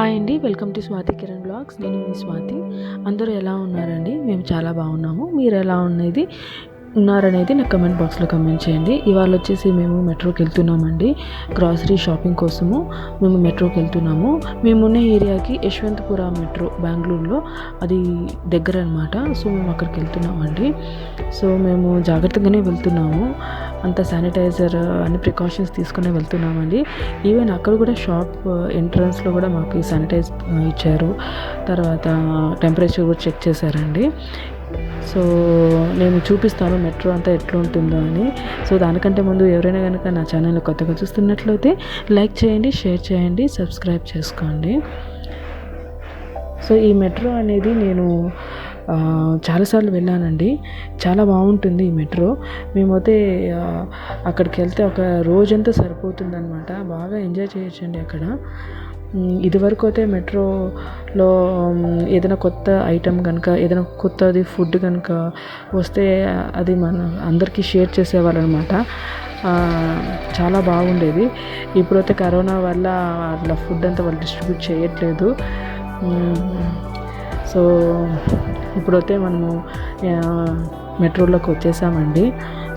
Hi అండి, welcome to Swathi Kiran blogs. నేను మీ స్వాతి. అందరూ ఎలా ఉన్నారండి? మేము చాలా బాగున్నాము. మీరు ఎలా ఉన్నారనేది నాకు కమెంట్ బాక్స్లో కమెంట్ చేయండి. ఇవాళ వచ్చేసి మేము మెట్రోకి వెళ్తున్నామండి. గ్రాసరీ షాపింగ్ కోసము మేము మెట్రోకి వెళ్తున్నాము. మేమున్న ఏరియాకి యశ్వంతపుర మెట్రో బెంగళూరులో అది దగ్గర అనమాట. సో మేము అక్కడికి వెళ్తున్నామండి. సో మేము జాగ్రత్తగానే వెళ్తున్నాము. అంత శానిటైజర్ అన్ని ప్రికాషన్స్ తీసుకునే వెళ్తున్నామండి. ఈవెన్ అక్కడ కూడా షాప్ ఎంట్రన్స్లో కూడా మాకు శానిటైజ్ ఇచ్చారు. తర్వాత టెంపరేచర్ కూడా చెక్ చేశారండి. సో నేను చూపిస్తాను మెట్రో అంతా ఎట్లా ఉంటుందో అని. సో దానికంటే ముందు ఎవరైనా కనుక నా ఛానల్ని కొత్తగా చూస్తున్నట్లయితే లైక్ చేయండి, షేర్ చేయండి, సబ్స్క్రైబ్ చేసుకోండి. సో ఈ మెట్రో అనేది నేను చాలాసార్లు వెళ్ళానండి. చాలా బాగుంటుంది ఈ మెట్రో. మేమైతే అక్కడికి వెళ్తే ఒక రోజంతా సరిపోతుందన్నమాట. బాగా ఎంజాయ్ చేయొచ్చండి అక్కడ. ఇదివరకు అయితే మెట్రోలో ఏదైనా కొత్త ఐటెం కనుక, ఏదైనా కొత్తది ఫుడ్ కనుక వస్తే అది మన అందరికీ షేర్ చేసేవాళ్ళు అనమాట. చాలా బాగుండేది. ఇప్పుడైతే కరోనా వల్ల అట్లా ఫుడ్ అంతా వాళ్ళు డిస్ట్రిబ్యూట్ చేయట్లేదు. సో ఇప్పుడైతే మనము మెట్రోలోకి వచ్చేసామండి.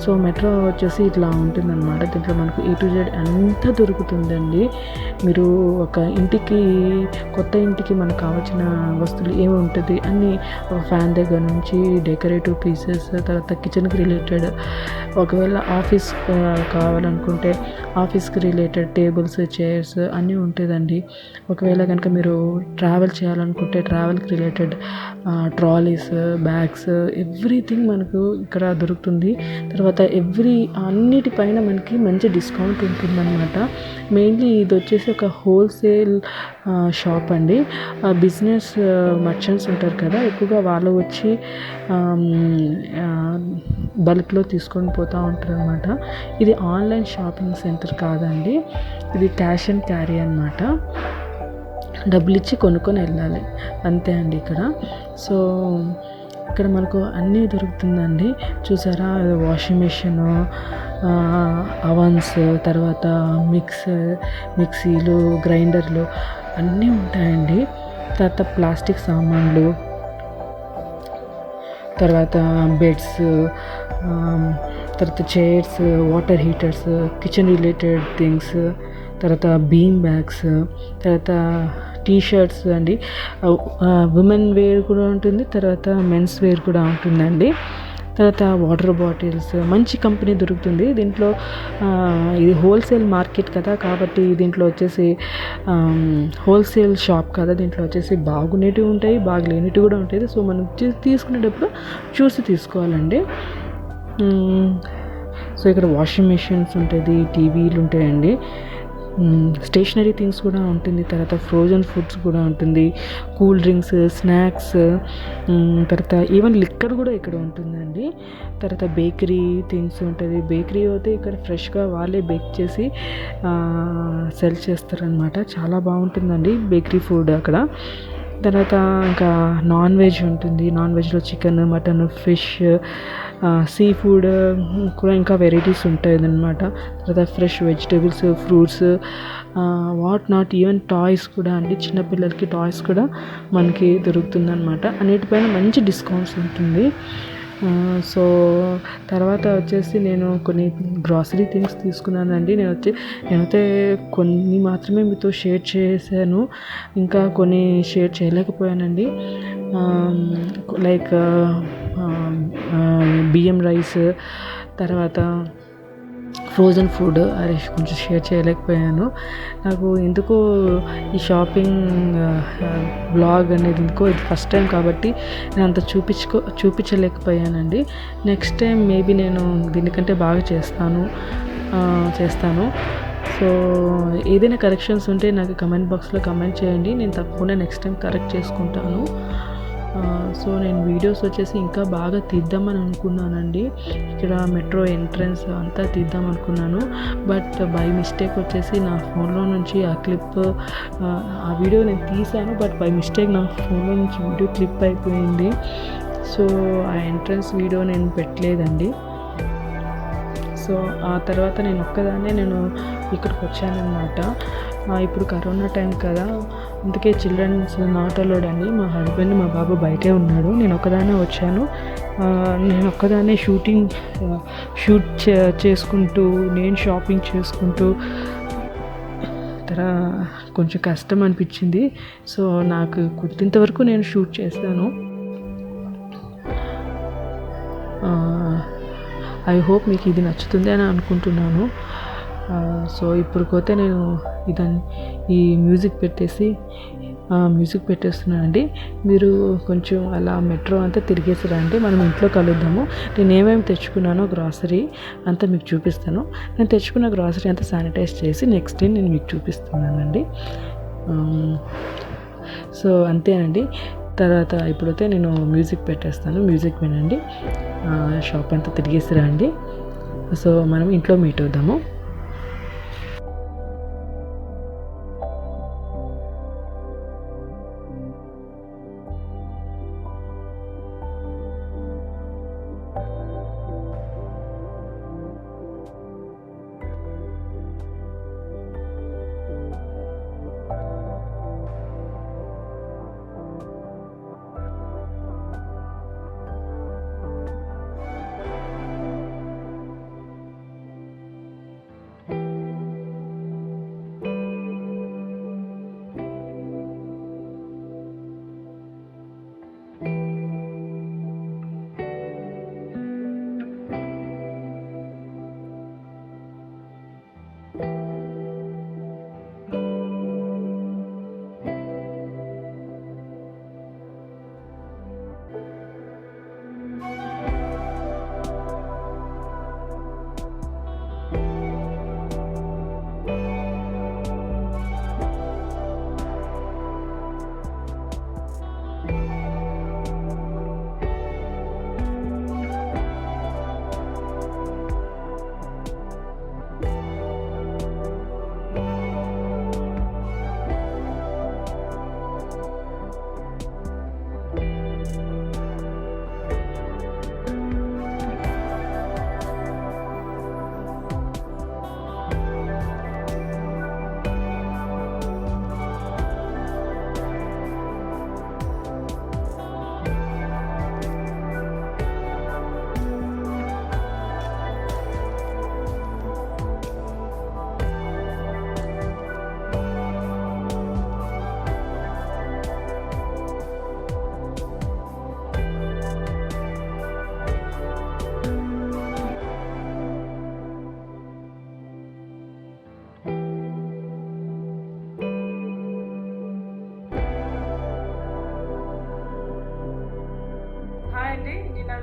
సో మెట్రో వచ్చేసి ఇట్లా ఉంటుందన్నమాట. దీంట్లో మనకు A to Z అంతా దొరుకుతుందండి. మీరు ఒక ఇంటికి, కొత్త ఇంటికి మనకు కావాల్సిన వస్తువులు ఏమి ఉంటుంది అన్నీ, ఫ్యాన్ దగ్గర నుంచి డెకరేటివ్ పీసెస్, తర్వాత కిచెన్కి రిలేటెడ్, ఒకవేళ ఆఫీస్ కావాలనుకుంటే ఆఫీస్కి రిలేటెడ్ టేబుల్స్, చైర్స్ అన్నీ ఉంటుందండి. ఒకవేళ కనుక మీరు ట్రావెల్ చేయాలనుకుంటే ట్రావెల్కి రిలేటెడ్ ట్రాలీస్, బ్యాగ్స్, ఎవ్రీథింగ్ మనకు ఇక్కడ దొరుకుతుంది. తర్వాత అన్నిటిపైన మనకి మంచి డిస్కౌంట్ ఉంటుందన్నమాట. మెయిన్లీ ఇది వచ్చేసి ఒక హోల్సేల్ షాప్ అండి. బిజినెస్ మర్చెంట్స్ ఉంటారు కదా, ఎక్కువగా వాళ్ళు వచ్చి బల్క్లో తీసుకొని పోతూ ఉంటారు అనమాట. ఇది ఆన్లైన్ షాపింగ్ సెంటర్ కాదండి, ఇది క్యాష్ అండ్ క్యారీ అనమాట. డబ్బులు ఇచ్చి కొనుక్కొని వెళ్ళాలి, అంతే అండి ఇక్కడ. సో ఇక్కడ మనకు అన్నీ దొరుకుతుందండి. చూసారా, వాషింగ్ మిషన్, అవన్స్, తర్వాత మిక్సీలు, గ్రైండర్లు అన్నీ ఉంటాయండి. తర్వాత ప్లాస్టిక్ సామాన్లు, తర్వాత బెడ్స్, తర్వాత chairs, water heaters, kitchen related things, తర్వాత బీమ్ బ్యాగ్స్, తర్వాత టీషర్ట్స్ అండి. ఉమెన్ వేర్ కూడా ఉంటుంది, తర్వాత మెన్స్ వేర్ కూడా ఉంటుందండి. తర్వాత వాటర్ బాటిల్స్, మంచి కంపెనీ దొరుకుతుంది దీంట్లో. ఇది హోల్సేల్ మార్కెట్ కదా, కాబట్టి దీంట్లో వచ్చేసి హోల్సేల్ షాప్ కదా, దీంట్లో వచ్చేసి బాగునేటివి ఉంటాయి, బాగలేనిటివి కూడా ఉంటుంది. సో మనం తీసుకునేటప్పుడు చూసి తీసుకోవాలండి. సో ఇక్కడ వాషింగ్ మెషిన్స్ ఉంటుంది, టీవీలు ఉంటాయండి, స్టేషనరీ థింగ్స్ కూడా ఉంటుంది. తర్వాత ఫ్రోజన్ ఫుడ్స్ కూడా ఉంటుంది, కూల్ డ్రింక్స్, స్నాక్స్, తర్వాత ఈవెన్ లిక్కర్ కూడా ఇక్కడ ఉంటుందండి. తర్వాత బేకరీ థింగ్స్ ఉంటుంది. బేకరీ అయితే ఇక్కడ ఫ్రెష్గా వాళ్ళే బేక్ చేసి సెల్ చేస్తారనమాట. చాలా బాగుంటుందండి బేకరీ ఫుడ్ అక్కడ. తర్వాత ఇంకా నాన్ వెజ్ ఉంటుంది. నాన్ వెజ్లో chicken, mutton, fish, sea food కూడా ఇంకా వెరైటీస్ ఉంటాయి అన్నమాట. తర్వాత fresh vegetables, fruits, what not, even toys కూడా అండి. చిన్నపిల్లలకి టాయ్స్ కూడా మనకి దొరుకుతుందన్నమాట. అన్నిటిపైన మంచి డిస్కౌంట్స్ ఉంటుంది. సో తర్వాత వచ్చేసి నేను కొన్ని గ్రాసరీ థింగ్స్ తీసుకున్నానండి. నేనైతే కొన్ని మాత్రమే మీతో షేర్ చేశాను, ఇంకా కొన్ని షేర్ చేయలేకపోయానండి. లైక్ బియ్యం రైస్, తర్వాత ఫ్రోజన్ ఫుడ్ అది కొంచెం షేర్ చేయలేకపోయాను. నాకు ఎందుకో ఈ షాపింగ్ బ్లాగ్ అనేది ఎందుకో ఇది ఫస్ట్ టైం కాబట్టి నేను అంత చూపించలేకపోయానండి. నెక్స్ట్ టైం మేబీ నేను దీనికంటే బాగా చేస్తాను. సో ఏదైనా కరెక్షన్స్ ఉంటే నాకు కమెంట్ బాక్స్లో కమెంట్ చేయండి, నేను తప్పకుండా నెక్స్ట్ టైం కరెక్ట్ చేసుకుంటాను. సో నేను వీడియోస్ వచ్చేసి ఇంకా బాగా తీద్దామని అనుకున్నానండి. ఇక్కడ మెట్రో ఎంట్రన్స్ అంతా తీద్దాం అనుకున్నాను, బట్ బై మిస్టేక్ వచ్చేసి నా ఫోన్లో నుంచి ఆ వీడియో నేను తీసాను, బట్ బై మిస్టేక్ నా ఫోన్లో నుంచి వీడియో క్లిప్ అయిపోయింది. సో ఆ ఎంట్రన్స్ వీడియో నేను పెట్టలేదండి. సో ఆ తర్వాత నేను ఒక్కదాన్నే ఇక్కడికి వచ్చానన్నమాట. ఇప్పుడు కరోనా టైం కదా, అందుకే చిల్డ్రన్స్ నాట్ అలౌడ్ అండి. మా హస్బెండ్ మా బాబు బయటే ఉన్నాడు, నేను ఒక్కదాన్నే వచ్చాను. నేను ఒక్కదాన్నే షూట్ చేసుకుంటూ నేను షాపింగ్ చేసుకుంటూ కొంచెం కష్టం అనిపించింది. సో నాకు కుదిరినంత వరకు నేను షూట్ చేస్తాను. ఐ హోప్ మీకు ఇది నచ్చుతుంది అని అనుకుంటున్నాను. సో ఇప్పుడుకైతే నేను ఈ మ్యూజిక్ పెట్టేస్తున్నానండి. మీరు కొంచెం అలా మెట్రో అంతా తిరిగేసి రండి, మనం ఇంట్లో కలుద్దాము. నేను ఏమేమి తెచ్చుకున్నానో గ్రాసరీ అంతా మీకు చూపిస్తాను. నేను తెచ్చుకున్న గ్రాసరీ అంతా శానిటైజ్ చేసి నెక్స్ట్ డే నేను మీకు చూపిస్తున్నానండి. సో అంతేనండి. తర్వాత ఇప్పుడైతే నేను మ్యూజిక్ పెట్టేస్తాను, మ్యూజిక్ వినండి, షాప్ అంతా తిరిగేసి రండి. సో మనం ఇంట్లో మీట్ అవుదాము.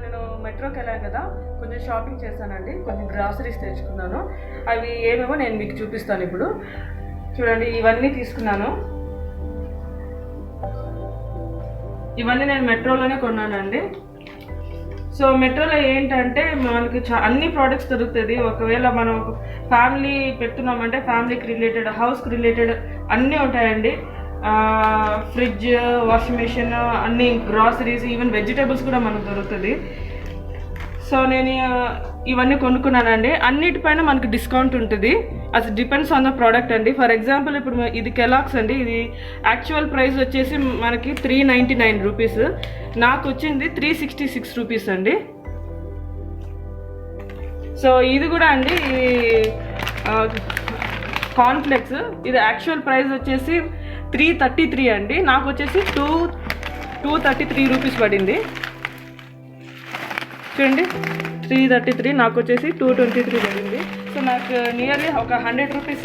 నేను మెట్రోకి వెళ్ళాను కదా, కొంచెం షాపింగ్ చేశానండి, కొంచెం గ్రాసరీస్ తెచ్చుకున్నాను. అవి ఏమేమో నేను మీకు చూపిస్తాను ఇప్పుడు. చూడండి, ఇవన్నీ తీసుకున్నాను. ఇవన్నీ నేను మెట్రోలోనే కొన్నానండి. సో మెట్రోలో ఏంటంటే మనకి అన్ని ప్రోడక్ట్స్ దొరుకుతుంది. ఒకవేళ మనం ఫ్యామిలీ పెడుతున్నామంటే ఫ్యామిలీకి రిలేటెడ్, హౌస్కి రిలేటెడ్ అన్నీ ఉంటాయండి. ఫ్రిడ్జ్, వాషింగ్ మిషన్, అన్ని గ్రాసరీస్, ఈవెన్ వెజిటేబుల్స్ కూడా మనకు దొరుకుతుంది. సో నేను ఇవన్నీ కొనుక్కున్నానండి. అన్నిటిపైన మనకి డిస్కౌంట్ ఉంటుంది. అది డిపెండ్స్ ఆన్ ద ప్రోడక్ట్ అండి. ఫర్ ఎగ్జాంపుల్ ఇప్పుడు ఇది కెలాక్స్ అండి, ఇది యాక్చువల్ ప్రైస్ వచ్చేసి మనకి 399 రూపీస్, నాకు వచ్చింది 366 రూపీస్ అండి. సో ఇది కూడా అండి, కార్న్ఫ్లెక్స్, ఇది యాక్చువల్ ప్రైస్ వచ్చేసి 333 అండి, నాకు వచ్చేసి 233 రూపీస్ పడింది. చూడండి, 333, నాకు వచ్చేసి 223 పడింది. సో నాకు నియర్లీ ఒక 100 రూపీస్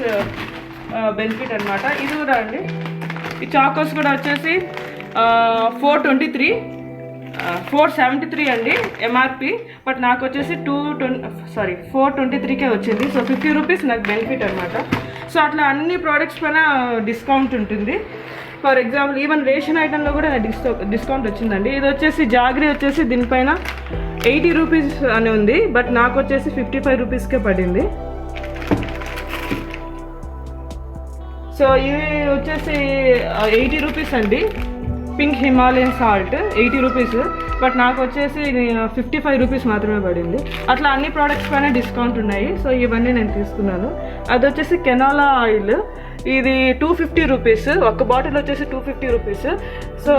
బెనిఫిట్ అనమాట. ఇది కూడా అండి, ఈ చాకోస్ కూడా వచ్చేసి 473 అండి ఎంఆర్పి, బట్ నాకు వచ్చేసి 423కే వచ్చింది. సో 50 రూపీస్ నాకు బెనిఫిట్ అనమాట. సో అట్లా అన్ని ప్రోడక్ట్స్ పైన డిస్కౌంట్ ఉంటుంది. ఫర్ ఎగ్జాంపుల్ ఈవెన్ రేషన్ ఐటెంలో కూడా డిస్కౌంట్ వచ్చిందండి. ఇది వచ్చేసి జాగ్రీ వచ్చేసి దీనిపైన 80 రూపీస్ అని ఉంది, బట్ నాకు వచ్చేసి 55 రూపీస్కే పడింది. సో ఇవి వచ్చేసి 80 రూపీస్ అండి, pink Himalayan salt 80 rupees, but నాకు వచ్చేసి 55 రూపీస్ మాత్రమే పడింది. అట్లా అన్ని ప్రోడక్ట్స్ పైన డిస్కౌంట్ ఉన్నాయి. సో ఇవన్నీ నేను తీసుకున్నాను. అది వచ్చేసి కెనాలా ఆయిల్, ఇది 250 రూపీస్, ఒక బాటిల్ వచ్చేసి 250 రూపీస్. సో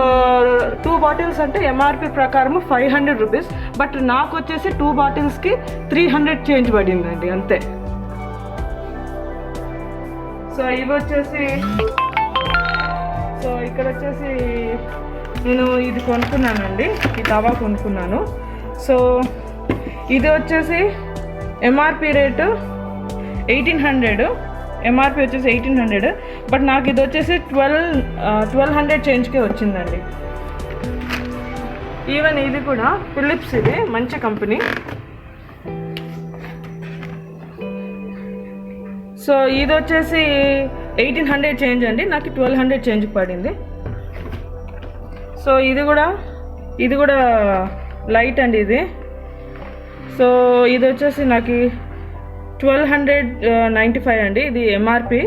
2 బాటిల్స్ అంటే ఎంఆర్పి ప్రకారం 500 రూపీస్, బట్ నాకు వచ్చేసి 2 బాటిల్స్కి 300 చేంజ్ పడిందండి అంతే. సో ఇవి వచ్చేసి, సో ఇక్కడ వచ్చేసి నేను ఇది కొనుక్కున్నానండి, ఈ తవా కొనుక్కున్నాను. సో ఇది వచ్చేసి ఎంఆర్పి రేటు 1800, ఎంఆర్పి వచ్చేసి 1800, బట్ నాకు ఇది వచ్చేసి 1200 చేంజ్కే వచ్చిందండి. ఈవెన్ ఇది కూడా ఫిలిప్స్, ఇది మంచి కంపెనీ. సో ఇది వచ్చేసి 1800 చేంజ్ అండి, నాకు 1200 చేంజ్ పడింది. సో ఇది కూడా లైట్ అండి ఇది. సో ఇది వచ్చేసి నాకు 1295 అండి, ఇది ఎంఆర్పి,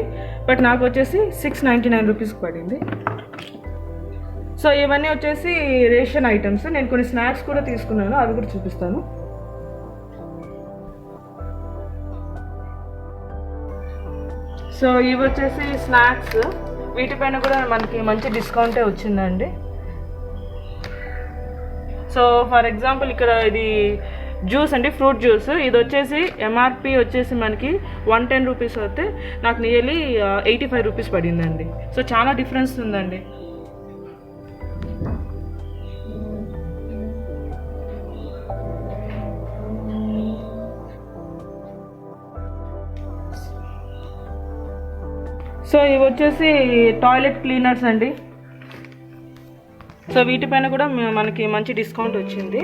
బట్ నాకు వచ్చేసి 699 రూపీస్కి పడింది. సో ఇవన్నీ వచ్చేసి రేషన్ ఐటమ్స్. నేను కొన్ని స్నాక్స్ కూడా తీసుకున్నాను, అవి కూడా చూపిస్తాను. సో ఇవి వచ్చేసి స్నాక్స్, వీటిపైన కూడా మనకి మంచి డిస్కౌంటే వచ్చిందండి. సో ఫర్ ఎగ్జాంపుల్ ఇక్కడ ఇది జ్యూస్ అండి, ఫ్రూట్ జ్యూస్. ఇది వచ్చేసి ఎంఆర్పి వచ్చేసి మనకి 110 రూపీస్ అయితే నాకు నియర్లీ 85 రూపీస్ పడిందండి. సో చాలా డిఫరెన్స్ ఉందండి. సో ఇవి వచ్చేసి టాయిలెట్ క్లీనర్స్ అండి. సో వీటిపైన కూడా మనకి మంచి డిస్కౌంట్ వచ్చింది.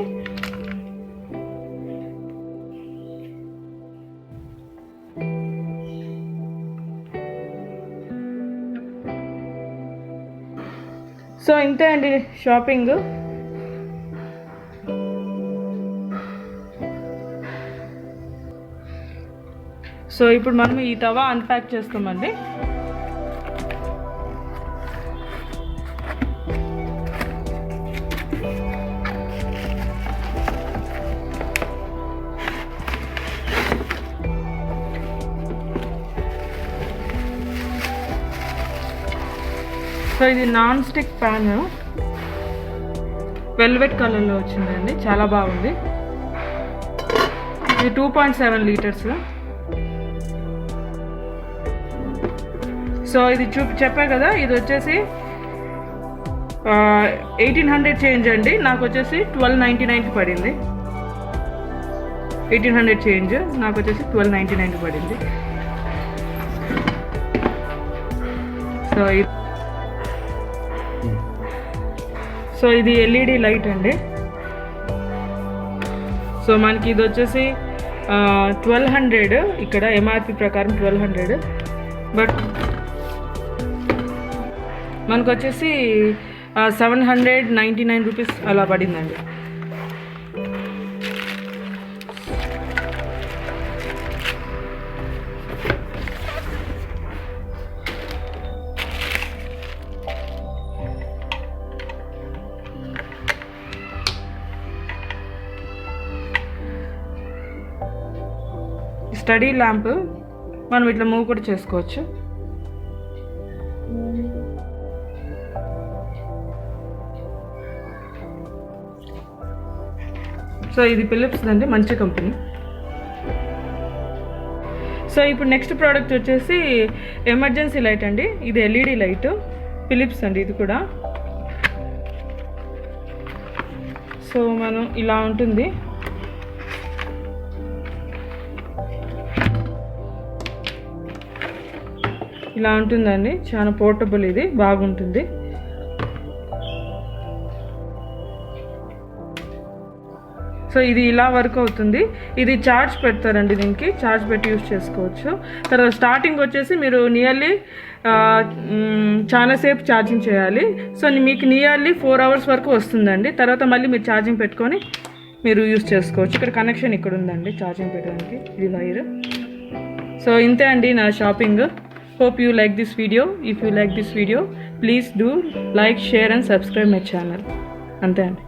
సో ఇంతే అండి షాపింగ్. సో ఇప్పుడు మనం ఈ తవా అన్ప్యాక్ చేస్తామండి. సో ఇది నాన్ స్టిక్ ప్యాన్, వెల్వెట్ కలర్లో వచ్చిందండి, చాలా బాగుంది. ఇది 2.7 లీటర్స్. సో ఇది చెప్పా కదా, ఇది వచ్చేసి 1800 చేంజ్ అండి, నాకు వచ్చేసి 1299 పడింది. 1800 చేంజ్ నాకు వచ్చేసి 1299 పడింది. సో ఇది ఎల్ఈడి లైట్ అండి. సో మనకి ఇది వచ్చేసి 1200, ఇక్కడ ఎంఆర్పి ప్రకారం 1200, బట్ మనకు వచ్చేసి 799 రూపీస్ అలా పడిందండి. స్టడీ ల్యాంప్ మనం ఇట్లా మూవ్ కూడా చేసుకోవచ్చు. సో ఇది ఫిలిప్స్ అండి, మంచి కంపెనీ. సో ఇప్పుడు నెక్స్ట్ ప్రోడక్ట్ వచ్చేసి ఎమర్జెన్సీ లైట్ అండి. ఇది ఎల్ఈడి లైట్, ఫిలిప్స్ అండి ఇది కూడా. సో మనం ఇలా ఉంటుంది. ఇలా ఉంటుందండి, చాలా పోర్టబుల్, ఇది బాగుంటుంది. సో ఇది ఇలా వర్క్ అవుతుంది. ఇది ఛార్జ్ పెడతారండి, దీనికి ఛార్జ్ పెట్టి యూజ్ చేసుకోవచ్చు. తర్వాత స్టార్టింగ్ వచ్చేసి మీరు నియర్లీ చాలాసేపు ఛార్జింగ్ చేయాలి. సో మీకు నియర్లీ 4 అవర్స్ వరకు వస్తుందండి. తర్వాత మళ్ళీ మీరు ఛార్జింగ్ పెట్టుకొని మీరు యూజ్ చేసుకోవచ్చు. ఇక్కడ కనెక్షన్ ఇక్కడ ఉందండి ఛార్జింగ్ పెట్టడానికి, ఇది వైర్. సో ఇంతే అండి నా shopping. Hope you like this video. If you like this video, please do like, share and subscribe my channel. Ante andi.